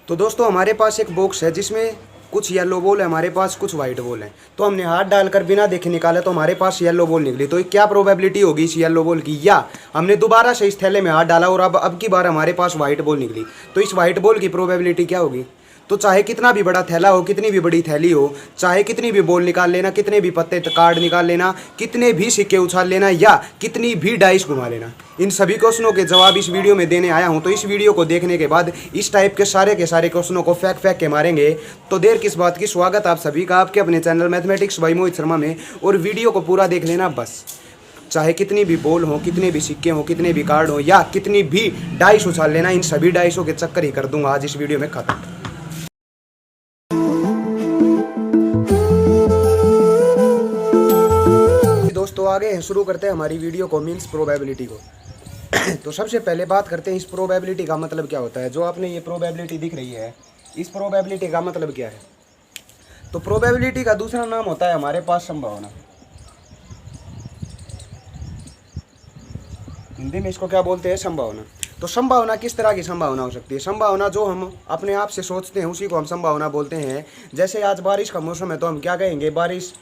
तो दोस्तों हमारे पास एक बॉक्स है जिसमें कुछ येलो बॉल है, हमारे पास कुछ वाइट बॉल है। तो हमने हाथ डालकर बिना देखे निकाला तो हमारे पास येलो बॉल निकली। तो क्या प्रोबेबिलिटी होगी इस येलो बॉल की, या हमने दोबारा से इस थैले में हाथ डाला और अब की बार हमारे पास वाइट बॉल निकली, तो इस वाइट बॉल की प्रोबेबिलिटी क्या होगी। तो चाहे कितना भी बड़ा थैला हो, कितनी भी बड़ी थैली हो, चाहे कितनी भी बॉल निकाल लेना, कितने भी पत्ते कार्ड निकाल लेना, कितने भी सिक्के उछाल लेना, या कितनी भी डाइस घुमा लेना, इन सभी क्वेश्चनों के जवाब इस वीडियो में देने आया हूं। तो इस वीडियो को देखने के बाद इस टाइप के सारे क्वेश्चनों को फेंक के मारेंगे। तो देर किस बात की, स्वागत आप सभी का आपके अपने channel mathematics bye Mohit Sharma में। और वीडियो को पूरा देख लेना बस। चाहे कितनी भी बॉल हो, कितने भी सिक्के हो, कितने भी कार्ड हो, या कितनी भी डाइस उछाल लेना, इन सभी डाइसों के चक्कर ही कर दूंगा आज इस वीडियो में खत्म। दोस्तों आगे शुरू करते हैं हमारी वीडियो को, मीन्स प्रोबेबिलिटी को। तो सबसे पहले बात करते हैं इस प्रोबेबिलिटी का मतलब क्या होता है। जो आपने ये प्रोबेबिलिटी दिख रही है, इस प्रोबेबिलिटी का मतलब क्या है। तो प्रोबेबिलिटी का दूसरा नाम होता है हमारे पास संभावना। हिंदी में इसको क्या बोलते हैं, संभावना। तो संभावना किस तरह की संभावना हो सकती है। संभावना जो हम अपने आप से सोचते हैं उसी को हम संभावना बोलते हैं। जैसे आज बारिश का मौसम है तो हम क्या कहेंगे, बारिश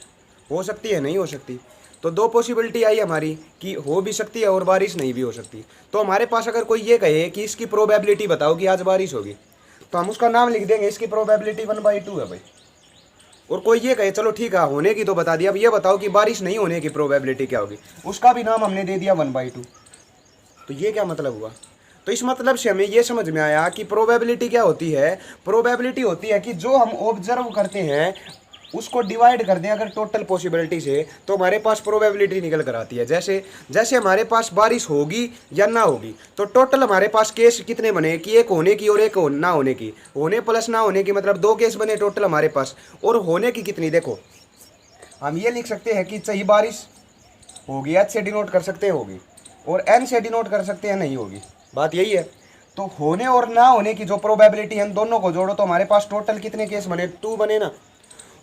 हो सकती है, नहीं हो सकती। तो दो पॉसिबिलिटी आई हमारी कि हो भी सकती है और बारिश नहीं भी हो सकती। तो हमारे पास अगर कोई ये कहे कि इसकी प्रोबेबिलिटी बताओ कि आज बारिश होगी, तो हम उसका नाम लिख देंगे, इसकी प्रोबेबिलिटी 1/2 है भाई। और कोई ये कहे चलो ठीक है होने की तो बता दिया, अब ये बताओ कि बारिश नहीं होने की प्रोबेबिलिटी क्या होगी, उसका भी नाम हमने दे दिया 1/2। तो ये क्या मतलब हुआ। तो इस मतलब से हमें ये समझ में आया कि प्रोबेबिलिटी क्या होती है। प्रोबेबिलिटी होती है कि जो हम ऑब्जर्व करते हैं उसको डिवाइड कर दें अगर टोटल पॉसिबिलिटी से, तो हमारे पास प्रोबेबिलिटी निकल कर आती है। जैसे जैसे हमारे पास बारिश होगी या ना होगी, तो टोटल हमारे पास केस कितने बने कि एक होने की और एक ना होने की। होने प्लस ना होने की मतलब 2 केस बने टोटल हमारे पास। और होने की कितनी, देखो हम ये लिख सकते हैं कि सही बारिश होगी, एच से डिनोट कर सकते हैं होगी, और एन से डिनोट कर सकते हैं नहीं होगी। बात यही है। तो होने और ना होने की जो प्रोबेबिलिटी है, इन दोनों को जोड़ो तो हमारे पास टोटल कितने केस बने, 2 बने ना।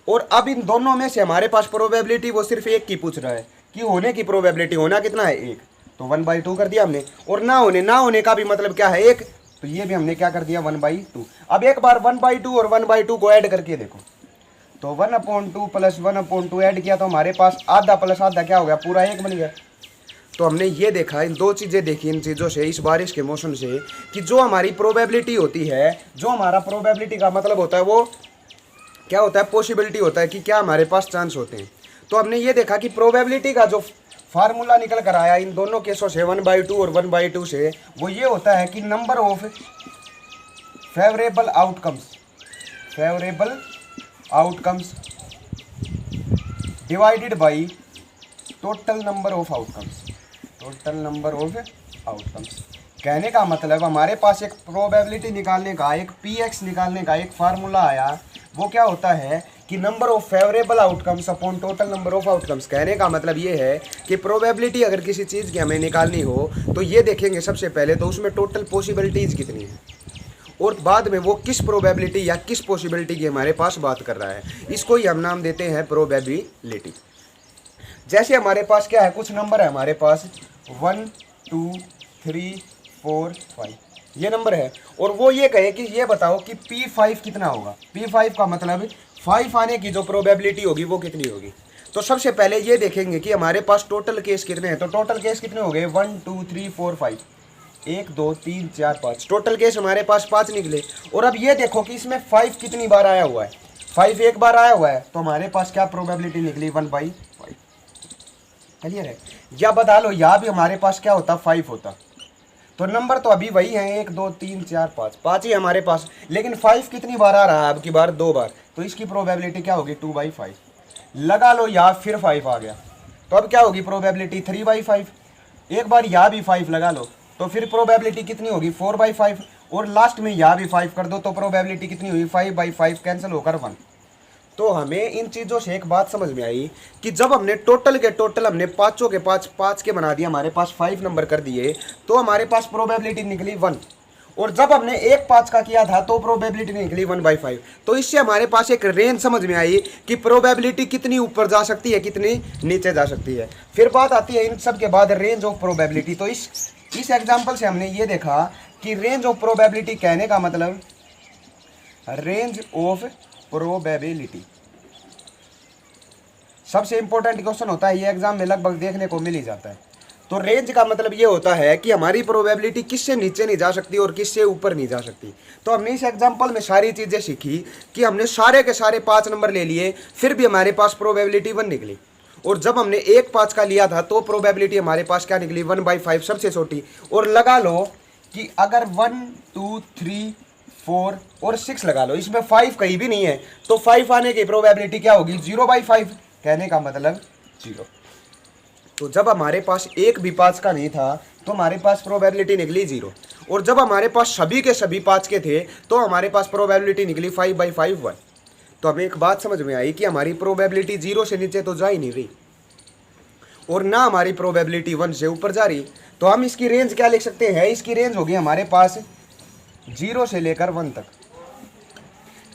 और अब इन दोनों में से हमारे पास प्रोबेबिलिटी वो सिर्फ एक की पूछ रहा है कि होने की प्रोबेबिलिटी, होना कितना है 1, तो 1/2 कर दिया हमने। और ना होने का भी मतलब क्या है 1, तो ये भी हमने क्या कर दिया 1/2। अब एक बार 1/2 और 1/2 को ऐड करके देखो, तो 1/2 प्लस 1/2 ऐड किया तो हमारे पास आधा प्लस आधा क्या हो गया, पूरा 1 बन गया। तो हमने ये देखा, इन दो चीज़ें देखी इन चीज़ों से, इस बारिश के मौसम से, कि जो हमारी प्रोबेबिलिटी होती है, जो हमारा प्रोबेबिलिटी का मतलब होता है वो क्या होता है, पॉसिबिलिटी होता है कि क्या हमारे पास चांस होते हैं। तो हमने ये देखा कि प्रोबेबिलिटी का जो फार्मूला निकल कर आया इन दोनों केसों से, 1/2 और 1/2 से, वो ये होता है कि number of favourable outcomes divided by total number of outcomes. कहने का मतलब हमारे पास एक प्रोबेबिलिटी निकालने का, एक px निकालने का एक फार्मूला आया। वो क्या होता है कि number of favourable outcomes upon total number of outcomes. कहने का मतलब ये है कि प्रोबेबिलिटी अगर किसी चीज़ की हमें निकालनी हो तो ये देखेंगे सबसे पहले तो उसमें टोटल पॉसिबिलिटीज़ कितनी है, और बाद में वो किस प्रोबेबिलिटी या किस पॉसिबिलिटी की हमारे पास बात कर रहा है। इसको ही हम नाम देते हैं प्रोबेबिलिटी। जैसे हमारे पास क्या है, कुछ नंबर है हमारे पास 1 2 3 4 5, ये नंबर है। और वो ये कहे कि ये बताओ कि P5 कितना होगा। P5 का मतलब 5 आने की जो प्रोबेबिलिटी होगी वो कितनी होगी। तो सबसे पहले ये देखेंगे कि हमारे पास टोटल केस कितने हैं। तो टोटल केस कितने हो गए, 1 2 3 4 5, 1 2 3 4 5, टोटल केस हमारे पास 5 निकले। और अब ये देखो कि इसमें 5 कितनी बार आया हुआ है, 5 एक बार आया हुआ है, तो हमारे पास क्या प्रोबेबिलिटी निकली 1/5। क्लियर है। या बता लो यहाँ भी हमारे पास क्या होता, 5 होता। तो नंबर तो अभी वही है 1 2 3 4 5, 5 ही हमारे पास, लेकिन 5 कितनी बार आ रहा है, अब की बार 2 बार, तो इसकी प्रोबेबिलिटी क्या होगी 2/5। लगा लो यहाँ फिर 5 आ गया, तो अब क्या होगी प्रोबेबिलिटी 3/5। एक बार यहाँ भी 5 लगा लो तो फिर प्रोबेबिलिटी कितनी होगी 4/5। और लास्ट में यहाँ भी 5 कर दो तो प्रोबेबिलिटी कितनी हुई 5/5 कैंसिल होकर 1। तो हमें इन चीज़ों से एक बात समझ में आई कि जब हमने टोटल के टोटल हमने पाँचों के पाँच के बना दिया, हमारे पास 5 नंबर कर दिए, तो हमारे पास प्रोबेबिलिटी निकली 1। और जब हमने एक 5 का किया था तो प्रोबेबिलिटी निकली 1/5। तो इससे हमारे पास एक रेंज समझ में आई कि प्रोबेबिलिटी कितनी ऊपर जा सकती है, कितनी नीचे जा सकती है। फिर बात आती है इन सब के बाद रेंज ऑफ प्रोबेबिलिटी। तो इस एग्जाम्पल से हमने ये देखा कि रेंज ऑफ प्रोबेबिलिटी कहने का मतलब रेंज ऑफ प्रोबेबिलिटी। सबसे इंपॉर्टेंट क्वेश्चन होता है ये, एग्जाम में लगभग देखने को मिल ही जाता है। तो रेंज का मतलब ये होता है कि हमारी प्रोबेबिलिटी किससे नीचे नहीं जा सकती और किससे ऊपर नहीं जा सकती। तो हमने इस एग्जांपल में सारी चीज़ें सीखी कि हमने सारे के सारे 5 नंबर ले लिए, फिर भी हमारे पास प्रोबेबिलिटी 1 निकली। और जब हमने 1/5 का लिया था तो प्रोबेबिलिटी हमारे पास क्या निकली, 1/5 सबसे छोटी। और लगा लो कि अगर 1 2 3 4 और 6 लगा लो, इसमें 5 कहीं भी नहीं है, तो 5 आने की प्रोबेबिलिटी क्या होगी, 0/5। कहने का मतलब 0। तो जब हमारे पास एक भी 5 का नहीं था तो हमारे पास प्रोबेबिलिटी निकली 0। और जब हमारे पास सभी के सभी 5 के थे तो हमारे पास प्रोबेबिलिटी निकली 5/5 1। तो हमें एक बात समझ में आई कि हमारी प्रोबेबिलिटी 0 से नीचे तो जा ही नहीं रही और ना हमारी प्रोबेबिलिटी 1 से ऊपर जा रही। तो हम इसकी रेंज क्या लिख सकते हैं, इसकी रेंज होगी हमारे पास 0 से लेकर 1 तक।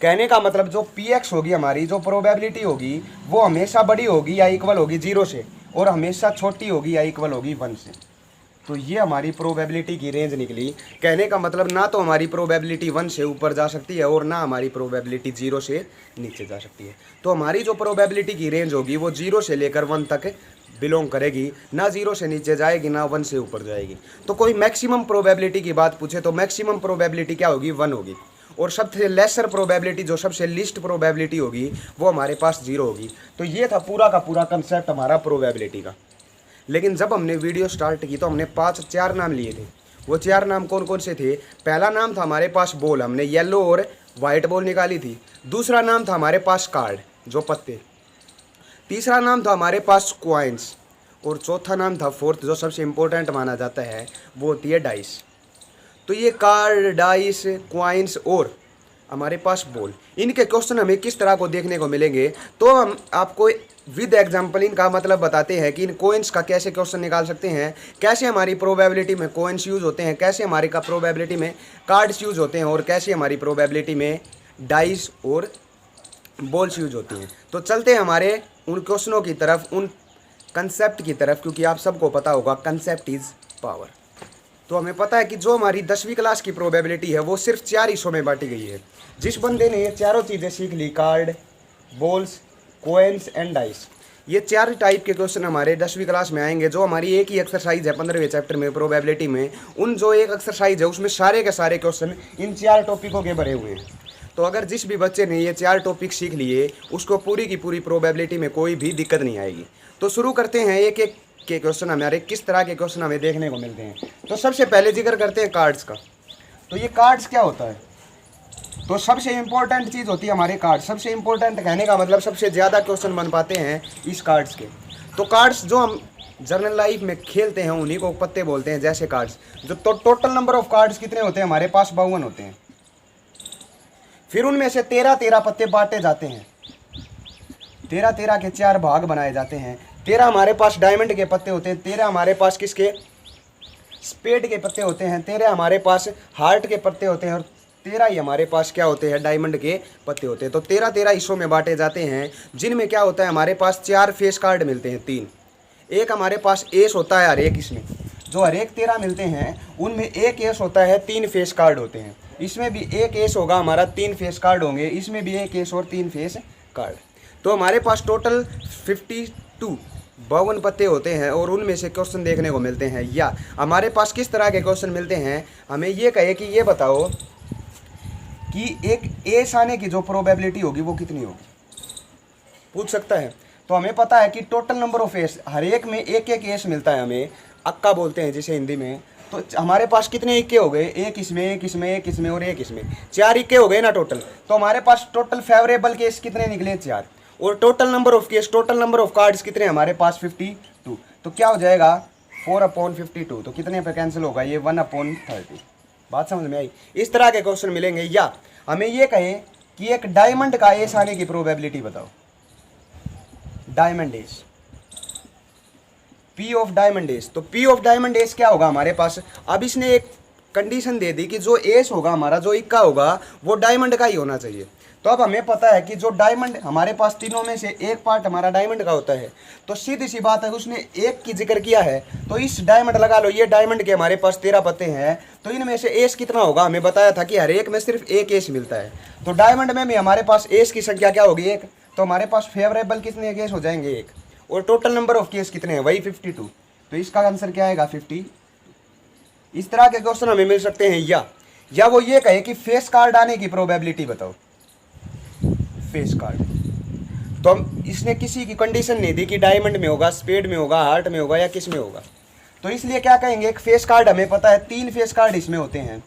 कहने का मतलब जो px होगी, हमारी जो प्रोबेबिलिटी होगी वो हमेशा बड़ी होगी या इक्वल होगी 0 से, और हमेशा छोटी होगी या इक्वल होगी 1 से। तो ये हमारी प्रोबेबिलिटी की रेंज निकली। कहने का मतलब ना तो हमारी प्रोबेबिलिटी 1 से ऊपर जा सकती है और ना हमारी प्रोबेबिलिटी 0 से नीचे जा सकती है। तो हमारी जो प्रोबेबिलिटी की रेंज होगी वो 0 से लेकर 1 तक बिलोंग करेगी, ना 0 से नीचे जाएगी ना 1 से ऊपर जाएगी। तो कोई मैक्सिमम प्रोबेबिलिटी की बात पूछे तो मैक्सिमम प्रोबेबिलिटी क्या होगी, 1 होगी। और सबसे लेसर प्रोबेबिलिटी, जो सबसे लिस्ट प्रोबेबिलिटी होगी, वो हमारे पास 0 होगी। तो ये था पूरा का पूरा कंसेप्ट हमारा प्रोबेबिलिटी का। लेकिन जब हमने वीडियो स्टार्ट की तो हमने 4 नाम लिए थे। वो 4 नाम कौन कौन से थे? पहला नाम था हमारे पास बॉल, हमने येलो और वाइट बॉल निकाली थी। दूसरा नाम था हमारे पास कार्ड, जो पत्ते। तीसरा नाम था हमारे पास क्वाइंस। और चौथा नाम था फोर्थ, जो सबसे इंपॉर्टेंट माना जाता है, वो होती है डाइस। तो ये कार्ड, डाइस, क्वाइंस और हमारे पास बॉल, इनके क्वेश्चन हमें किस तरह को देखने को मिलेंगे, तो हम आपको विद एग्जाम्पल इनका मतलब बताते हैं कि इन कोइंस का कैसे क्वेश्चन निकाल सकते हैं, कैसे हमारी प्रोबेबिलिटी में कोइंस यूज होते हैं, कैसे हमारी का प्रोबेबिलिटी में कार्ड्स यूज होते हैं और कैसे हमारी प्रोबेबिलिटी में डाइस और बॉल्स यूज होती हैं। तो चलते हैं हमारे उन क्वेश्चनों की तरफ, उन कंसेप्ट की तरफ, क्योंकि आप सबको पता होगा कंसेप्ट इज पावर। तो हमें पता है कि जो हमारी 10वीं क्लास की प्रोबेबिलिटी है वो सिर्फ 4 हिस्सों में बांटी गई है। जिस बंदे ने ये चारों चीज़ें सीख ली, card, balls, coins and dice, ये 4 टाइप के क्वेश्चन हमारे 10वीं क्लास में आएंगे। जो हमारी एक ही एक्सरसाइज है 15वें चैप्टर में प्रोबेबिलिटी में, उन जो एक एक्सरसाइज है उसमें सारे के सारे क्वेश्चन इन 4 टॉपिकों के भरे हुए हैं। तो अगर जिस भी बच्चे ने ये 4 टॉपिक सीख लिए उसको पूरी की पूरी प्रोबेबिलिटी में कोई भी दिक्कत नहीं आएगी। तो शुरू करते हैं एक एक के क्वेश्चन हमारे किस तरह के क्वेश्चन हमें देखने को मिलते हैं। तो सबसे पहले जिक्र करते हैं कार्ड्स का। तो ये कार्ड्स क्या होता है? तो सबसे इंपॉर्टेंट चीज़ होती है हमारे कार्ड। सबसे इंपॉर्टेंट कहने का मतलब सबसे ज़्यादा क्वेश्चन बन पाते हैं इस कार्ड्स के। तो कार्ड्स जो हम जनरल लाइफ में खेलते हैं उन्हीं को पत्ते बोलते हैं। जैसे कार्ड्स, जो तो टोटल नंबर ऑफ कार्ड्स कितने होते हैं हमारे पास? 52 होते हैं। फिर उनमें से 13 पत्ते बांटे जाते हैं, 13 के 4 भाग बनाए जाते हैं। 13 हमारे पास डायमंड के पत्ते होते हैं, 13 हमारे पास किसके? स्पेड के पत्ते होते हैं, 13 हमारे पास हार्ट के पत्ते होते हैं और 13 ही हमारे पास क्या होते हैं? डायमंड के पत्ते होते हैं। तो 13 हिस्सों में बांटे जाते हैं, जिनमें क्या होता है हमारे पास 4 फेस कार्ड मिलते हैं, 3। एक हमारे पास एस होता है हर एक, इसमें जो हर एक 13 मिलते हैं उनमें एक एस होता है, 3 फेस कार्ड होते हैं। इसमें भी एक एस होगा हमारा, 3 फेस कार्ड होंगे। इसमें भी एक एस और 3 फेस कार्ड। तो हमारे पास टोटल 52 पत्ते होते हैं और उनमें से क्वेश्चन देखने को मिलते हैं। या हमारे पास किस तरह के क्वेश्चन मिलते हैं, हमें ये कहे कि ये बताओ कि एक एस आने की जो प्रोबेबिलिटी होगी वो कितनी होगी, पूछ सकता है। तो हमें पता है कि टोटल नंबर ऑफ एस, हर एक में एक एक एस मिलता है हमें, अक्का बोलते हैं जिसे हिंदी में। तो हमारे पास कितने इक्के हो गए? एक इसमें, एक इसमें, एक इसमें और एक इसमें, 4 इक्के हो गए ना टोटल। तो हमारे पास टोटल फेवरेबल केस कितने निकले? 4। और total number of case, total number of cards कितने हमारे पास? 52। तो क्या हो जाएगा? 4/52। तो कितने पे कैंसिल होगा? ये 1/30। बात समझ में आई? इस तरह के क्वेश्चन मिलेंगे। या हमें ये कहे कि एक डायमंड का एस आने की प्रोबेबिलिटी बताओ। Diamond S, P of diamond S. तो पी ऑफ डायमंड एस क्या होगा हमारे पास? अब इसने एक कंडीशन दे दी कि जो एस होगा हमारा, जो इक्का होगा, वो डायमंड का ही होना चाहिए। तो अब हमें पता है कि जो डायमंड हमारे पास तीनों में से एक पार्ट हमारा डायमंड का होता है, तो सीधी सी बात है उसने एक की जिक्र किया है, तो इस डायमंड लगा लो, ये डायमंड के हमारे पास 13 पत्ते हैं, तो इनमें से एस कितना होगा, हमें बताया था कि हर एक में सिर्फ एक एस मिलता है। तो डायमंड में भी हमारे पास एस की संख्या क्या होगी, एक। तो हमारे पास फेवरेबल कितने केस हो जाएंगे, एक। और टोटल नंबर ऑफ केस कितने हैं, वही 52। तो इसका आंसर क्या आएगा, 50। इस तरह के क्वेश्चन हमें मिल सकते हैं। या वो ये कहे कि फेस कार्ड आने की प्रोबेबिलिटी बताओ, फेस कार्ड। तो हम इसने किसी की कंडीशन नहीं दी कि डायमंड में होगा, स्पेड में होगा, हार्ट में होगा या किस में होगा। तो इसलिए क्या कहेंगे, एक फेस कार्ड हमें पता है 3 फेस कार्ड इसमें होते हैं,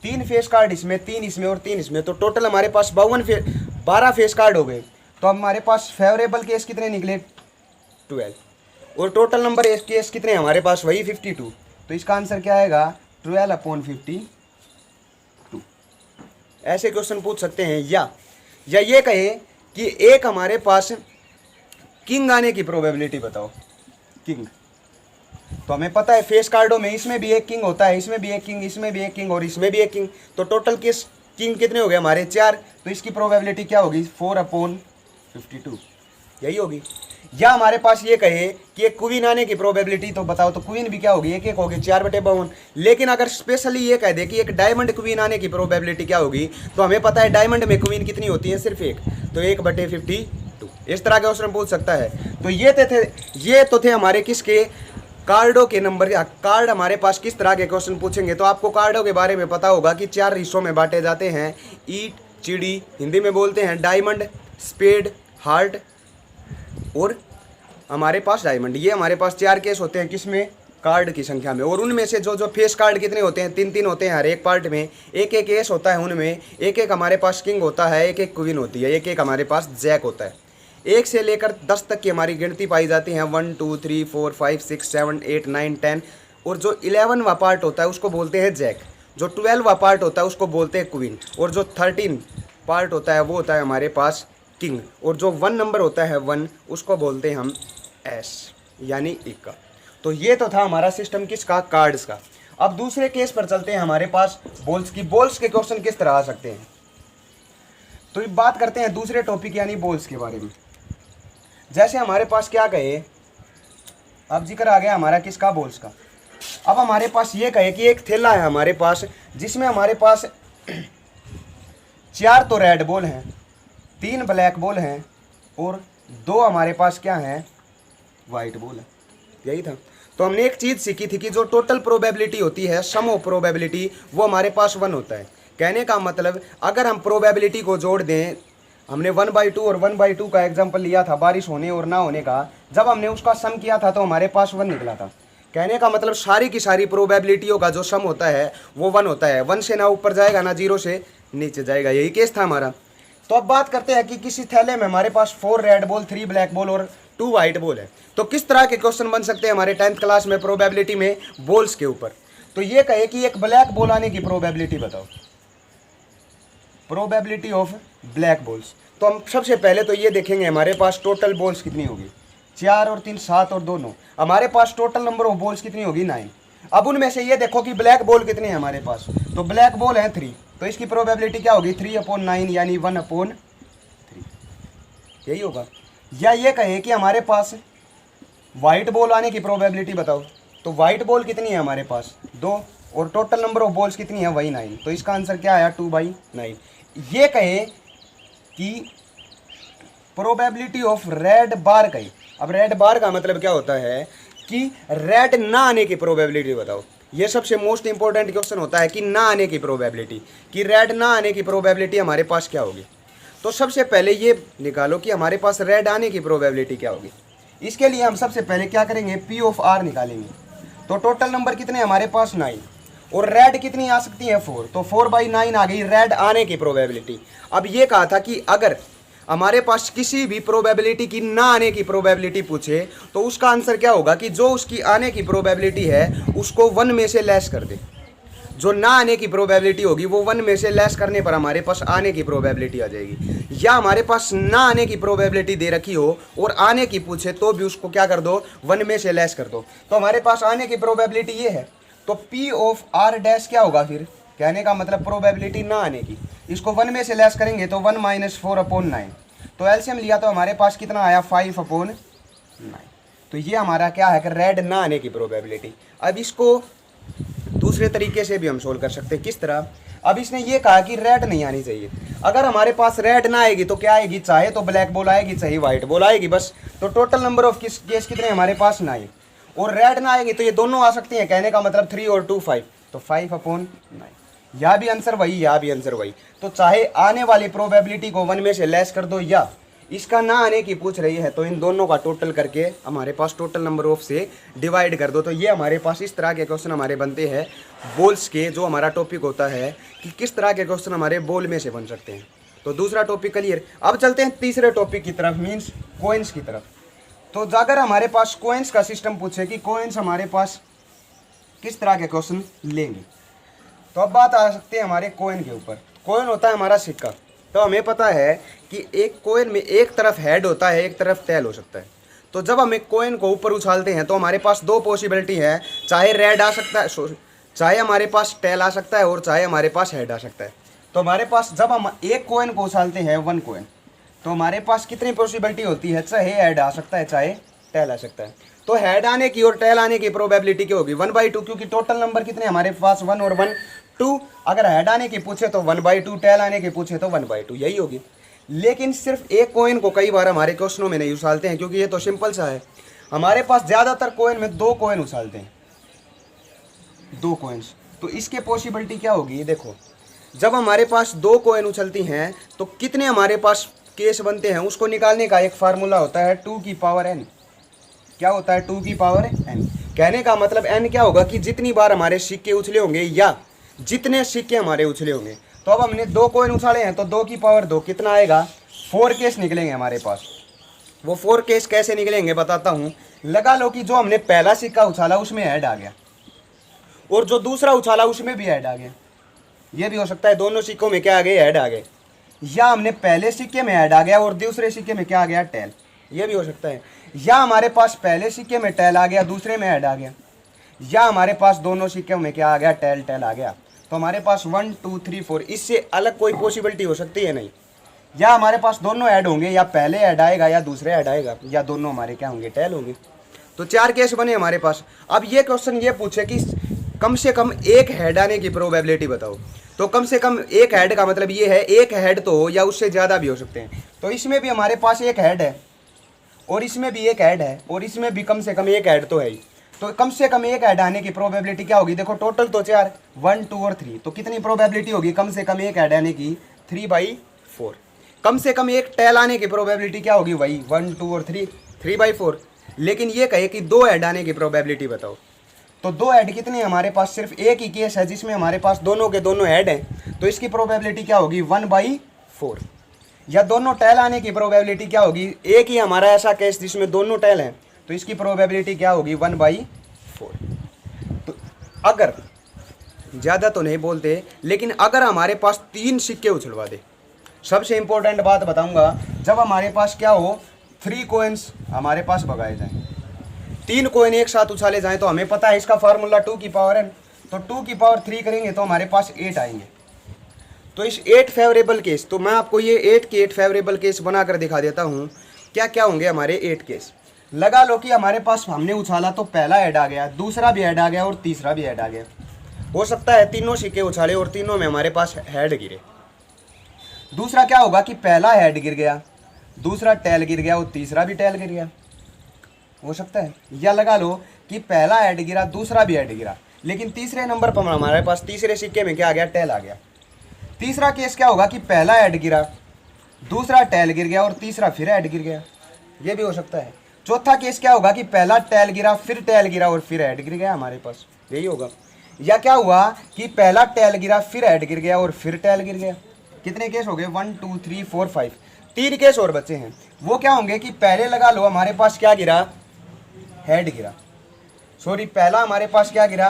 3 फेस कार्ड इसमें, 3 इसमें और 3 इसमें, तो टोटल हमारे पास 12 फेस कार्ड हो गए। तो हमारे पास फेवरेबल केस कितने निकले, 12। और टोटल नंबर केस कितने हैं हमारे पास, वही 52। तो इसका आंसर क्या आएगा, 12/52। ऐसे क्वेश्चन पूछ सकते हैं। या ये कहे कि एक हमारे पास किंग आने की प्रोबेबिलिटी बताओ, किंग। तो हमें पता है फेस कार्डों में इसमें भी एक किंग होता है, इसमें भी एक किंग, इसमें भी एक किंग और इसमें भी एक किंग। तो टोटल केस किंग कितने हो गए हमारे, 4। तो इसकी प्रोबेबिलिटी क्या होगी, 4/52, यही होगी। या हमारे पास ये कहे कि एक क्वीन आने की प्रोबेबिलिटी, तो बताओ, तो क्वीन भी क्या होगी, एक होगी, 4/52। लेकिन अगर स्पेशली ये कह दे कि एक डायमंड क्वीन आने की प्रोबेबिलिटी क्या होगी, तो हमें पता है डायमंड में क्वीन कितनी होती है, सिर्फ एक। तो 1/52। इस तरह के क्वेश्चन पूछ सकता है। तो ये तो थे हमारे किसके, कार्डों के नंबर। या कार्ड हमारे पास किस तरह के क्वेश्चन पूछेंगे, तो आपको कार्डों के बारे में पता होगा कि 4 हिस्सों में बांटे जाते हैं, ईट, चिड़ी, हिंदी में बोलते हैं डायमंड, स्पेड, हार्ट और हमारे पास डायमंड। ये हमारे पास 4 केस होते हैं, किसमें, कार्ड की संख्या में। और उनमें से जो फेस कार्ड कितने होते हैं, 3 होते हैं हर एक पार्ट में, एक केस होता है उनमें, एक हमारे पास किंग होता है, एक क्वीन होती है, एक हमारे पास जैक होता है। 1 से लेकर 10 तक की हमारी गिनती पाई जाती है, 1 2 3 4 5 6 7 8 9 10। और जो 11वां पार्ट होता है उसको बोलते हैं जैक, जो 12वां पार्ट होता है उसको बोलते हैं क्वीन, और जो 13 पार्ट होता है वो होता है हमारे पास किंग, और जो 1 नंबर होता है 1 उसको बोलते हैं हम एस, यानी इक्का। तो ये तो था हमारा सिस्टम किसका, कार्ड्स का। अब दूसरे केस पर चलते हैं, हमारे पास बॉल्स की। बॉल्स के क्वेश्चन किस तरह आ सकते हैं, तो बात करते हैं दूसरे टॉपिक यानी बॉल्स के बारे में। जैसे हमारे पास क्या कहे, अब जिक्र आ गया हमारा किसका, बॉल्स का। अब हमारे पास ये कहे कि एक थैला है हमारे पास, जिसमें हमारे पास 4 तो रेड बॉल हैं, 3 ब्लैक बॉल हैं और 2 हमारे पास क्या हैं, वाइट बॉल है। यही था। तो हमने एक चीज़ सीखी थी कि जो टोटल प्रोबेबिलिटी होती है, सम ऑफ प्रोबेबिलिटी, वो हमारे पास 1 होता है। कहने का मतलब अगर हम प्रोबेबिलिटी को जोड़ दें, हमने 1/2 और 1/2 का एग्जाम्पल लिया था बारिश होने और ना होने का, जब हमने उसका सम किया था तो हमारे पास 1 निकला था। कहने का मतलब सारी की सारी प्रोबेबिलिटियों का जो सम होता है वो 1 होता है। 1 से ना ऊपर जाएगा ना 0 से नीचे जाएगा, यही केस था हमारा। तो अब बात करते हैं कि किसी थैले में हमारे पास 4 रेड बॉल, 3 ब्लैक बॉल और 2 वाइट बॉल है, तो किस तरह के क्वेश्चन बन सकते हैं हमारे 10th क्लास में प्रोबेबिलिटी में बॉल्स के ऊपर। तो ये कहे कि एक ब्लैक बॉल आने की प्रोबेबिलिटी बताओ, प्रोबेबिलिटी ऑफ ब्लैक बॉल्स। तो हम सबसे पहले तो ये देखेंगे हमारे पास टोटल बॉल्स कितनी होगी, 4 और 3 7 और 2 9। हमारे पास टोटल नंबर ऑफ बॉल्स कितनी होगी, 9। अब उनमें से ये देखो कि ब्लैक बॉल कितने हैं हमारे पास, तो ब्लैक बॉल है 3, तो इसकी प्रोबेबिलिटी क्या होगी, 3/9 यानी 1/3, यही होगा। या ये कहे कि हमारे पास वाइट बॉल आने की प्रोबेबिलिटी बताओ, तो वाइट बॉल कितनी है हमारे पास, 2, और टोटल नंबर ऑफ बॉल्स कितनी है, वही 9। तो इसका आंसर क्या आया, 2/9। ये कहे कि प्रोबेबिलिटी ऑफ रेड बार कही। अब रेड बार का मतलब क्या होता है कि रेड ना आने की प्रोबेबिलिटी बताओ। ये सबसे मोस्ट इंपॉर्टेंट क्वेश्चन होता है कि ना आने की प्रोबेबिलिटी, कि रेड ना आने की प्रोबेबिलिटी हमारे पास क्या होगी। तो सबसे पहले ये निकालो कि हमारे पास रेड आने की प्रोबेबिलिटी क्या होगी। इसके लिए हम सबसे पहले क्या करेंगे, पी ऑफ आर निकालेंगे। तो टोटल नंबर कितने हमारे पास, 9, और रेड कितनी आ सकती है, 4, तो 4/9 आ गई रेड आने की प्रोबेबिलिटी। अब ये कहा था कि अगर हमारे पास किसी भी प्रोबेबिलिटी की ना आने की प्रोबेबिलिटी पूछे तो उसका आंसर क्या होगा कि जो उसकी आने की प्रोबेबिलिटी है उसको 1 में से लेस कर दे। जो ना आने की प्रोबेबिलिटी होगी वो 1 में से लेस करने पर हमारे पास आने की प्रोबेबिलिटी आ जाएगी। या हमारे पास ना आने की प्रोबेबिलिटी दे रखी हो और आने की पूछे तो भी उसको क्या कर दो, 1 में से लेस कर दो। तो हमारे पास आने की प्रोबेबिलिटी ये है, तो P ऑफ R डैश क्या होगा फिर, कहने का मतलब प्रोबेबिलिटी ना आने की, इसको 1 में से लेस करेंगे तो 1 - 4/9, तो एलसीएम लिया तो हमारे पास कितना आया 5/9। तो ये हमारा क्या है कि रेड ना आने की प्रोबेबिलिटी। अब इसको दूसरे तरीके से भी हम सोल्व कर सकते हैं। किस तरह, अब इसने ये कहा कि रेड नहीं आनी चाहिए। अगर हमारे पास रेड ना आएगी तो क्या आएगी, चाहे तो ब्लैक बॉल आएगी चाहे व्हाइट बॉल आएगी बस। तो टोटल नंबर ऑफ केस कितने हमारे पास 9, और रेड ना आएगी तो ये दोनों आ सकती हैं, कहने का मतलब 3 और 2 5, तो 5/9। या भी आंसर वही, या भी आंसर वही। तो चाहे आने वाली प्रोबेबिलिटी को 1 में से लेस कर दो, या इसका ना आने की पूछ रही है तो इन दोनों का टोटल करके हमारे पास टोटल नंबर ऑफ से डिवाइड कर दो। तो ये हमारे पास इस तरह के क्वेश्चन हमारे बनते हैं बॉल्स के, जो हमारा टॉपिक होता है कि किस तरह के क्वेश्चन हमारे बॉल में से बन सकते हैं। तो दूसरा टॉपिक क्लियर। अब चलते हैं तीसरे टॉपिक की तरफ, मीन्स कॉइन्स की तरफ। तो अगर हमारे पास कॉइन्स का सिस्टम पूछे कि कॉइन्स हमारे पास किस तरह के क्वेश्चन लेंगे, तो अब बात आ सकती है हमारे कॉइन के ऊपर। कॉइन होता है हमारा सिक्का। तो हमें पता है कि एक कॉइन में एक तरफ हेड होता है, एक तरफ टेल हो सकता है। तो जब हम एक कॉइन को ऊपर उछालते हैं तो हमारे पास दो पॉसिबिलिटी है, चाहे रेड आ सकता है, चाहे हमारे पास टेल आ सकता है, और चाहे हमारे पास हेड आ सकता है। तो हमारे पास जब हम एक कॉइन को उछालते हैं, 1 कॉइन, तो हमारे पास कितनी पॉसिबिलिटी होती है, चाहे हेड आ सकता है चाहे टेल आ सकता है। तो हेड आने की और टेल आने की प्रोबेबिलिटी क्या होगी, 1/2, क्योंकि टोटल नंबर कितने हमारे पास 1 और 1 2। अगर हेड आने की पूछे तो 1/2, टेल आने की पूछे तो 1/2, यही होगी। लेकिन सिर्फ एक कॉइन को कई बार हमारे क्वेश्चनों में नहीं उछालते हैं, क्योंकि ये तो सिंपल सा है। हमारे पास ज़्यादातर कॉइन में 2 कॉइन उछालते हैं, 2 कॉइन्स। तो इसके पॉसिबिलिटी क्या होगी, देखो जब हमारे पास 2 कॉइन उछलती हैं तो कितने हमारे पास केस बनते हैं, उसको निकालने का एक फार्मूला होता है 2 की पावर n। क्या होता है 2 की पावर n, कहने का मतलब n क्या होगा कि जितनी बार हमारे सिक्के उछले होंगे या जितने सिक्के हमारे उछले होंगे। तो अब हमने 2 कॉइन उछाले हैं तो 2 की पावर 2 कितना आएगा, 4 केस निकलेंगे हमारे पास। वो 4 केस कैसे निकलेंगे बताता हूँ। लगा लो कि जो हमने पहला सिक्का उछाला उसमें ऐड आ गया, और जो दूसरा उछाला उसमें भी ऐड आ गया। ये भी हो सकता है दोनों सिक्कों में क्या आ गए, ऐड आ गए। या हमने पहले सिक्के में ऐड आ गया और दूसरे सिक्के में क्या आ गया, टेल। ये भी हो सकता है। या हमारे पास पहले सिक्के में टेल आ गया, दूसरे में ऐड आ गया। या हमारे पास दोनों सिक्कों में क्या आ गया, टेल टेल आ गया। तो हमारे पास 1 2 3 4, इससे अलग कोई पॉसिबिलिटी हो सकती है नहीं। या हमारे पास दोनों ऐड होंगे, या पहले ऐड आएगा या दूसरे ऐड आएगा, या दोनों हमारे क्या होंगे, टेल होंगे। तो 4 केस बने हमारे पास। अब ये क्वेश्चन ये पूछे कि कम से कम एक हेड आने की प्रोबेबिलिटी बताओ। तो कम से कम एक हेड का मतलब ये है एक हेड तो हो या उससे ज़्यादा भी हो सकते हैं। तो इसमें भी हमारे पास एक हेड है, और इसमें भी एक ऐड है, और इसमें भी कम से कम एक ऐड तो है ही। तो कम से कम एक ऐड आने की प्रोबेबिलिटी क्या होगी, देखो टोटल तो 4, 1 2 और 3, तो कितनी प्रोबेबिलिटी होगी कम से कम एक ऐड आने की, 3/4। कम से कम एक टेल आने की प्रोबेबिलिटी क्या होगी, वही 1 2 और 3, 3/4। लेकिन ये कहे कि 2 ऐड आने की प्रोबेबिलिटी बताओ। तो 2 ऐड कितने हमारे पास, सिर्फ एक ही केस है जिसमें हमारे पास दोनों के दोनों ऐड हैं, तो इसकी प्रोबेबिलिटी क्या होगी, 1/4। या दोनों टेल आने की प्रोबेबिलिटी क्या होगी, एक ही हमारा ऐसा केस जिसमें दोनों टेल हैं, तो इसकी प्रोबेबिलिटी क्या होगी, 1/4। तो अगर ज़्यादा तो नहीं बोलते, लेकिन अगर हमारे पास 3 सिक्के उछलवा दे, सबसे इंपॉर्टेंट बात बताऊंगा, जब हमारे पास क्या हो, 3 कॉइन्स हमारे पास भगाए जाएं, 3 कॉइन एक साथ उछाले जाएं, तो हमें पता है इसका फार्मूला 2 की पावर n। तो 2 की पावर 3 करेंगे तो हमारे पास 8 आएंगे। तो इस 8 फेवरेबल केस, तो मैं आपको ये 8 के 8 फेवरेबल केस बनाकर दिखा देता हूँ क्या क्या होंगे हमारे 8 केस। लगा लो कि हमारे पास हमने उछाला तो पहला ऐड आ गया, दूसरा भी ऐड आ गया और तीसरा भी ऐड आ गया। हो सकता है तीनों सिक्के उछाले और तीनों में हमारे पास हेड गिरे। दूसरा क्या होगा कि पहला हेड गिर गया, दूसरा टेल गिर गया और तीसरा भी टेल गिर गया, हो सकता है। या लगा लो कि पहला हेड गिरा, दूसरा भी हेड गिरा, लेकिन तीसरे नंबर पर हमारे पास तीसरे सिक्के में क्या आ गया, टेल आ गया। तीसरा केस क्या होगा कि पहला हेड गिरा, दूसरा टेल गिर गया और तीसरा फिर हेड गिर गया, ये भी हो सकता है। चौथा केस क्या होगा कि पहला टेल गिरा, फिर टेल गिरा और फिर हेड गिर गया हमारे पास, यही होगा। या क्या हुआ कि पहला टेल गिरा, फिर हेड गिर गया और फिर टेल गिर गया। कितने केस हो गए, 1 2 3 4 5, 3 केस और बचे हैं। वो क्या होंगे कि पहले लगा लो हमारे पास क्या गिरा, हेड गिरा, सॉरी पहला हमारे पास क्या गिरा,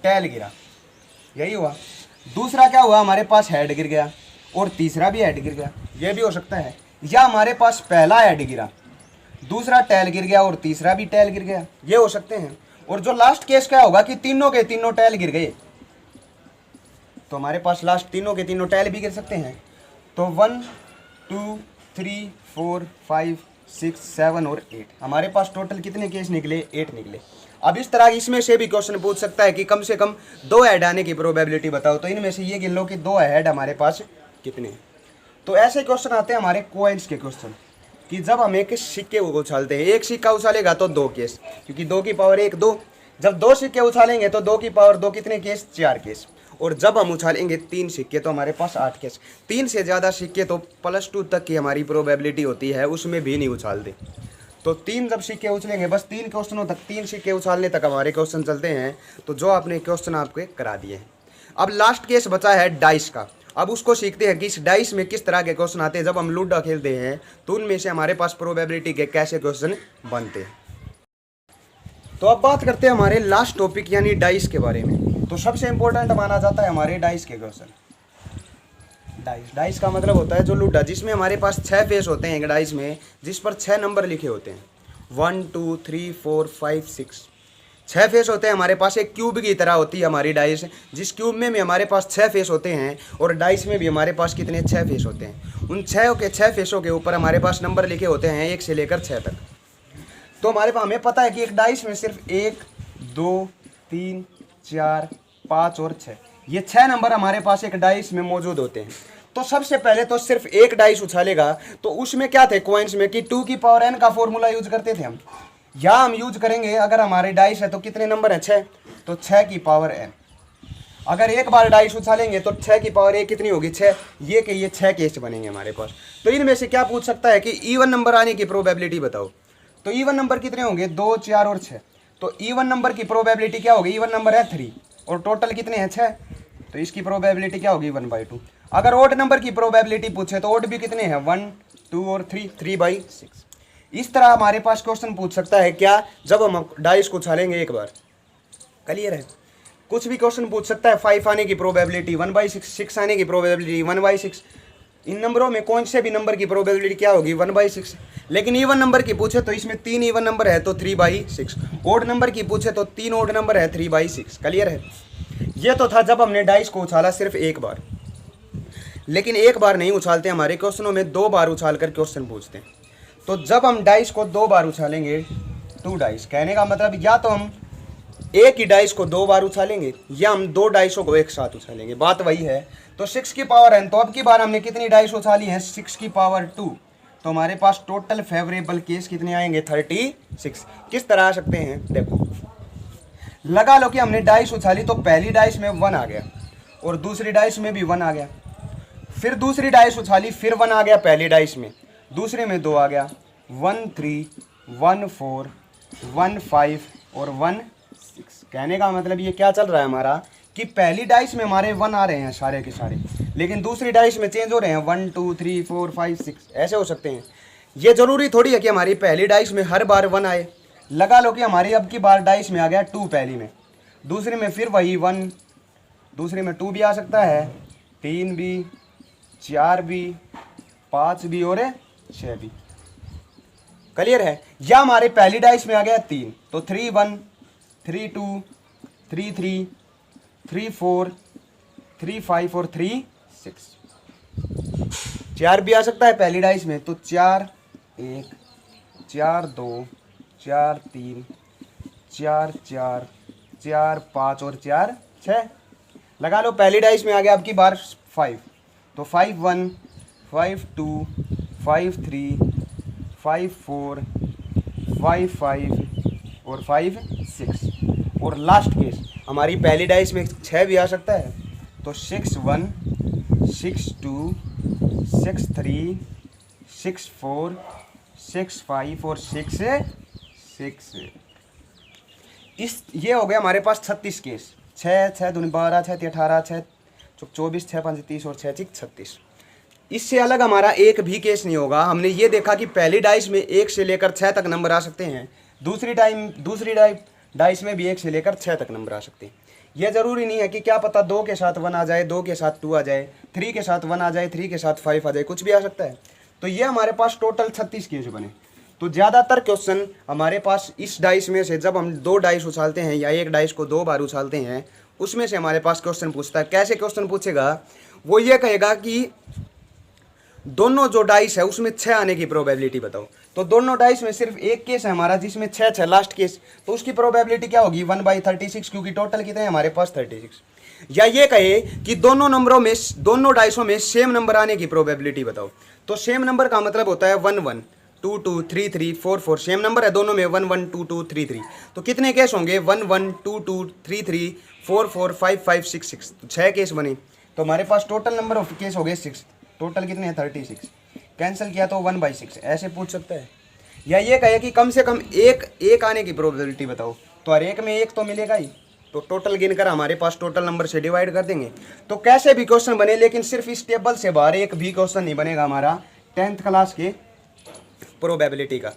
टेल गिरा, यही हुआ। दूसरा क्या हुआ, हमारे पास हेड गिर गया और तीसरा भी हेड गिर गया, ये भी हो सकता है। या हमारे पास पहला हेड गिरा, दूसरा टेल गिर गया और तीसरा भी टेल गिर गया, ये हो सकते हैं। और जो लास्ट केस क्या होगा कि तीनों के तीनों टाइल गिर गए, तो हमारे पास लास्ट तीनों के तीनों टाइल भी गिर सकते हैं। तो 1 2 3 4 5 6 7 और 8, हमारे पास टोटल कितने केस निकले? 8 निकले। अब इस तरह इसमें से भी क्वेश्चन पूछ सकता है कि कम से कम 2 हेड आने की प्रोबेबिलिटी बताओ, तो इनमें से ये गिन लो कि 2 हेड हमारे पास कितने हैं। तो ऐसे क्वेश्चन आते हैं हमारे कॉइन्स के क्वेश्चन, कि जब हम एक सिक्के को उछालते हैं, एक सिक्का उछालेगा तो 2 केस, क्योंकि 2 की पावर 1 2। जब 2 सिक्के उछालेंगे तो 2 की पावर 2 कितने केस? 4 केस। और जब हम उछालेंगे 3 सिक्के तो हमारे पास 8 केस। 3 से ज़्यादा सिक्के तो +2 तक की हमारी प्रोबेबिलिटी होती है, उसमें भी नहीं उछालते। तो 3 जब सिक्के उछलेंगे, बस 3 क्वेश्चनों तक, 3 सिक्के उछालने तक हमारे क्वेश्चन चलते हैं। तो जो आपने क्वेश्चन आपके करा दिए हैं। अब लास्ट केस बचा है डाइस का। अब उसको सीखते हैं कि इस डाइस में किस तरह के क्वेश्चन आते हैं। जब हम लूडो खेलते हैं तो उनमें से हमारे पास प्रोबेबिलिटी के कैसे क्वेश्चन बनते हैं। तो अब बात करते हैं हमारे लास्ट टॉपिक यानी डाइस के बारे में। तो सबसे इंपॉर्टेंट माना जाता है हमारे डाइस के क्वेश्चन। डाइस का मतलब होता है जो लूडा, जिसमें हमारे पास 6 फेस होते हैं एक डाइस में, जिस पर 6 नंबर लिखे होते हैं। 1 2 3 4 5 6, 6 फेस होते हैं हमारे पास। एक क्यूब की तरह होती है हमारी डाइस, जिस क्यूब में भी हमारे पास 6 फेस होते हैं, और डाइस में भी हमारे पास कितने? 6 फेस होते हैं। उन 6 फेसों के ऊपर हमारे पास नंबर लिखे होते हैं 1 से लेकर 6 तक। तो हमारे पास, हमें पता है कि एक डाइस में सिर्फ 1 2 3 4 5 और 6, ये 6 नंबर हमारे पास एक डाइस में मौजूद होते हैं। तो सबसे पहले तो सिर्फ एक डाइस उछालेगा, तो उसमें क्या थे कॉइन्स में कि 2 की पावर n का फॉर्मूला यूज करते थे हम। या हम यूज करेंगे, अगर हमारे डाइस है तो कितने नंबर है? 6, तो 6 की पावर n। अगर एक बार डाइस उछालेंगे तो 6 की पावर 1 कितनी होगी? 6। ये के ये 6 केस बनेंगे हमारे पास। तो इनमें से क्या पूछ सकता है कि इवन नंबर आने की प्रोबेबिलिटी बताओ। तो इवन नंबर कितने होंगे? 2 4 और 6। तो इवन नंबर की प्रोबेबिलिटी क्या होगी? इवन नंबर है 3 और टोटल कितने हैं? 6। तो इसकी प्रोबेबिलिटी क्या होगी? 1/2। अगर ओड नंबर की प्रोबेबिलिटी पूछे तो ओड भी कितने हैं? 1 2 और 3, 3/6। इस तरह हमारे पास क्वेश्चन पूछ सकता है क्या? जब हम डाइस को उछालेंगे एक बार। क्लियर है? कुछ भी क्वेश्चन पूछ सकता है। 5 आने की प्रोबेबिलिटी 1/6, 6 आने की प्रोबेबिलिटी 1/6। इन नंबरों में कौन से भी नंबर की प्रोबेबिलिटी क्या होगी? 1/6। लेकिन इवन नंबर की पूछे तो इसमें 3 इवन नंबर है तो 3/6। ओड नंबर की पूछे तो 3 ओड नंबर है 3/6। क्लियर है? ये तो था जब हमने डाइस को उछाला सिर्फ एक बार। लेकिन एक बार नहीं उछालते, हमारे क्वेश्चनों में 2 बार उछाल कर क्वेश्चन पूछते हैं। तो जब हम डाइस को 2 बार उछालेंगे, 2 डाइस, कहने का मतलब या तो हम एक ही डाइस को 2 बार उछालेंगे या हम 2 डाइसों को एक साथ उछालेंगे, बात वही है। तो 6 की पावर n, तो अब की बार हमने कितनी डाइस उछाली हैं? 6 की पावर 2। तो हमारे पास टोटल फेवरेबल केस कितने आएंगे? 36। किस तरह आ सकते हैं? देखो, लगा लो कि हमने डाइस उछाली तो पहली डाइस में 1 आ गया और दूसरी डाइस में भी 1 आ गया। फिर दूसरी डाइस उछाली, फिर 1 आ गया पहली डाइस में, दूसरे में 2 आ गया। 1 3 1 4 1 5 और 1 6। कहने का मतलब ये क्या चल रहा है हमारा कि पहली डाइस में हमारे 1 आ रहे हैं सारे के सारे, लेकिन दूसरी डाइस में चेंज हो रहे हैं 1 2 3 4 5 6, ऐसे हो सकते हैं। ये जरूरी थोड़ी है कि हमारी पहली डाइस में हर बार 1 आए। लगा लो कि हमारी अब की बार डाइस में आ गया 2 पहली में, दूसरी में फिर वही 1, दूसरी में 2 भी आ सकता है, 3 भी, 4 भी, 5 भी और 6 भी। क्लियर है? या हमारे पहली डाइस में आ गया 3, तो 3 1 3 2 3 3 3 4 3 5 और 3 6। 4 भी आ सकता है पहली डाइस में, तो 4 1 4 2 4 3 4 4 4 5 और 4 6। लगा लो पहली डाइस में आ गया अब की बार 5, तो 5 1 5 2 5 3 5 4 5 5 और 5 6। और लास्ट केस हमारी पहली डाइस में 6 भी आ सकता है, तो 6 1 6 2 6 3 6 4 6 5 और 6 6। ये हो गया हमारे पास 36 केस। 6 6 दूनी 12 6 18 6 24 6 5 30 और 6 36। इससे अलग हमारा एक भी केस नहीं होगा। हमने ये देखा कि पहली डाइस में 1 से लेकर 6 तक नंबर आ सकते हैं, दूसरी डाइस में भी 1 से लेकर 6 तक नंबर आ सकते हैं। यह ज़रूरी नहीं है कि क्या पता 2 के साथ 1 आ जाए, 2 के साथ 2 आ जाए, 3 के साथ 1 आ जाए, 3 के साथ 5 आ जाए, कुछ भी आ सकता है। तो ये हमारे पास टोटल 36 केस बने। तो ज़्यादातर क्वेश्चन हमारे पास इस डाइस में से, जब हम 2 डाइस उछालते हैं या एक डाइस को 2 बार उछालते हैं, उसमें से हमारे पास क्वेश्चन पूछता है। कैसे क्वेश्चन पूछेगा? वो ये कहेगा कि दोनों जो डाइस है उसमें 6 आने की प्रोबेबिलिटी बताओ। तो दोनों डाइस में सिर्फ एक केस है हमारा जिसमें 6 लास्ट केस, तो उसकी प्रोबेबिलिटी क्या होगी? 1/36, क्योंकि टोटल कितने हैं हमारे पास? 36। या ये कहे कि दोनों नंबरों में, दोनों डाइसों में सेम नंबर आने की प्रोबेबिलिटी बताओ। तो सेम नंबर का मतलब होता है 1 1 2 2 3 3 4 4। सेम नंबर है दोनों में 1 1 2 2 3 3। तो कितने केस होंगे? 1 1 2 2 3 3 4 4 5 5 6 6। तो 6 केस बने। तो हमारे पास टोटल नंबर ऑफ केस हो गए 6। टोटल कितने हैं? 36। कैंसिल किया तो 1/6। ऐसे पूछ सकता है। या ये कहे कि कम से कम एक आने की प्रोबेबिलिटी बताओ। तो हर एक में एक तो मिलेगा ही, तो टोटल गिनकर हमारे पास टोटल नंबर से डिवाइड कर देंगे। तो कैसे भी क्वेश्चन बने, लेकिन सिर्फ इस टेबल से बाहर एक भी क्वेश्चन नहीं बनेगा हमारा 10th क्लास के प्रोबेबिलिटी का।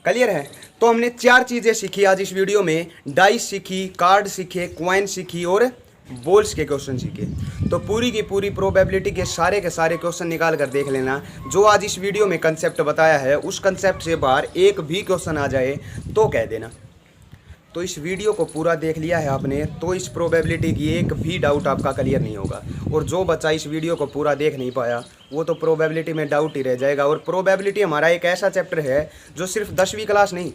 क्लियर है? तो हमने 4 चीज़ें सीखी आज इस वीडियो में। डाइस सीखी, कार्ड सीखे, क्वाइन सीखी और बोल्स के क्वेश्चन सीखे। तो पूरी की पूरी प्रोबेबिलिटी के सारे क्वेश्चन निकाल कर देख लेना। जो आज इस वीडियो में कंसेप्ट बताया है उस कंसेप्ट से बाहर एक भी क्वेश्चन आ जाए तो कह देना। तो इस वीडियो को पूरा देख लिया है आपने तो इस प्रोबेबिलिटी की एक भी डाउट आपका क्लियर नहीं होगा। और जो बच्चा इस वीडियो को पूरा देख नहीं पाया वो तो प्रोबेबिलिटी में डाउट ही रह जाएगा। और प्रोबेबिलिटी हमारा एक ऐसा चैप्टर है जो सिर्फ 10वीं क्लास नहीं,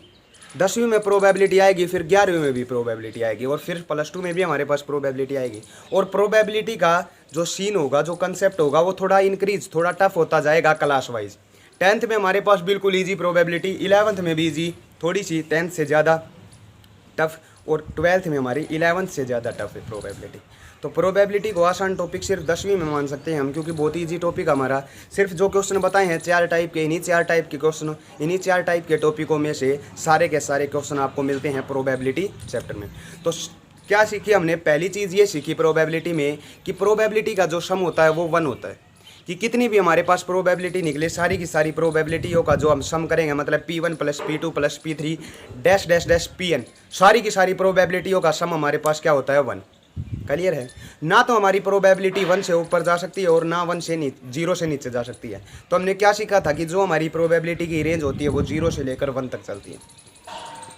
10वीं में प्रोबेबिलिटी आएगी, फिर 11वीं में भी प्रोबेबिलिटी आएगी, और फिर +2 में भी हमारे पास प्रोबेबिलिटी आएगी। और प्रोबेबिलिटी का जो सीन होगा, जो कंसेप्ट होगा, वो थोड़ा इंक्रीज, थोड़ा टफ होता जाएगा क्लास वाइज। 10th में हमारे पास बिल्कुल ईजी प्रोबेबिलिटी, 11th में भी ईजी थोड़ी सी, 10th से ज़्यादा टफ, और 12th में हमारी 11th से ज़्यादा टफ है प्रोबेबिलिटी। तो प्रोबेबिलिटी को आसान टॉपिक सिर्फ 10वीं में मान सकते हैं हम, क्योंकि बहुत ईजी टॉपिक हमारा। सिर्फ जो क्वेश्चन बताए हैं 4 टाइप के, इन्हीं 4 टाइप के क्वेश्चन, इन्हीं 4 टाइप के टॉपिकों में से सारे के सारे क्वेश्चन आपको मिलते हैं प्रोबेबिलिटी चैप्टर में। तो क्या सीखी हमने? पहली चीज़ ये सीखी प्रोबेबिलिटी में कि प्रोबेबिलिटी का जो सम होता है वो 1 होता है। कि कितनी भी हमारे पास प्रोबेबिलिटी निकले, सारी की सारी प्रोबेबिलिटियों का जो हम सम करेंगे, मतलब P1 + P2 + P3 dash dash dash Pn, सारी की सारी प्रोबेबिलिटियों का सम हमारे पास क्या होता है? 1। क्लियर है? ना तो हमारी प्रोबेबिलिटी 1 से ऊपर जा सकती है और ना 0 से नीचे जा सकती है। तो हमने क्या सीखा था कि जो हमारी प्रोबेबिलिटी की रेंज होती है वो 0 से लेकर 1 तक चलती है।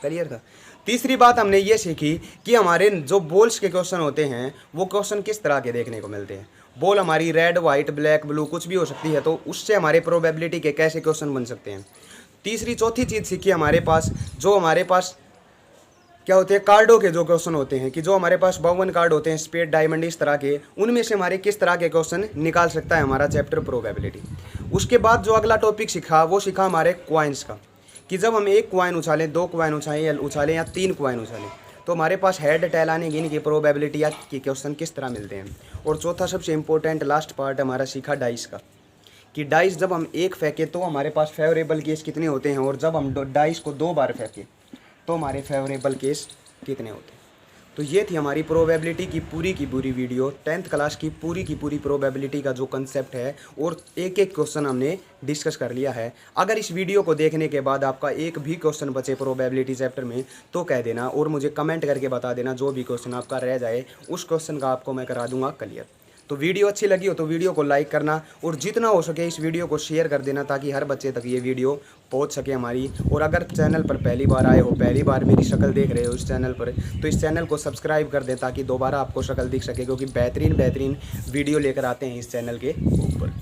क्लियर था? तीसरी बात हमने ये सीखी कि हमारे जो बोल्स के क्वेश्चन होते हैं वो क्वेश्चन किस तरह के देखने को मिलते हैं। बॉल हमारी रेड, वाइट, ब्लैक, ब्लू कुछ भी हो सकती है, तो उससे हमारे प्रोबेबिलिटी के कैसे क्वेश्चन बन सकते हैं। चौथी चीज़ सीखी हमारे पास, जो हमारे पास क्या होते हैं, कार्डों के जो क्वेश्चन होते हैं, कि जो हमारे पास 52 कार्ड होते हैं, स्पेड, डायमंड, इस तरह के, उनमें से हमारे किस तरह के क्वेश्चन निकाल सकता है हमारा चैप्टर प्रोबेबिलिटी। उसके बाद जो अगला टॉपिक सीखा वो सीखा हमारे क्वाइंस का, कि जब हम 1 क्वाइन उछालें, 2 क्वाइन उछालें या 3 क्वाइन उछालें, तो हमारे पास हेड, टेल आने की इनकी प्रोबेबिलिटी या कि क्वेश्चन किस तरह मिलते हैं। और चौथा सबसे इंपॉर्टेंट लास्ट पार्ट हमारा सीखा डाइस का, कि डाइस जब हम 1 फेंके तो हमारे पास फेवरेबल केस कितने होते हैं, और जब हम डाइस को 2 बार फेंके तो हमारे फेवरेबल केस कितने होते हैं। तो ये थी हमारी प्रोबेबिलिटी की पूरी वीडियो, 10th क्लास की पूरी प्रोबेबिलिटी का जो कंसेप्ट है, और एक क्वेश्चन हमने डिस्कस कर लिया है। अगर इस वीडियो को देखने के बाद आपका एक भी क्वेश्चन बचे प्रोबेबिलिटी चैप्टर में तो कह देना, और मुझे कमेंट करके बता देना। जो भी क्वेश्चन आपका रह जाए उस क्वेश्चन का आपको मैं करा दूंगा क्लियर। तो वीडियो अच्छी लगी हो तो वीडियो को लाइक करना, और जितना हो सके इस वीडियो को शेयर कर देना, ताकि हर बच्चे तक ये वीडियो पहुंच सके हमारी। और अगर चैनल पर पहली बार आए हो, पहली बार मेरी शक्ल देख रहे हो इस चैनल पर, तो इस चैनल को सब्सक्राइब कर दें ताकि दोबारा आपको शक्ल दिख सके, क्योंकि बेहतरीन वीडियो लेकर आते हैं इस चैनल के ऊपर।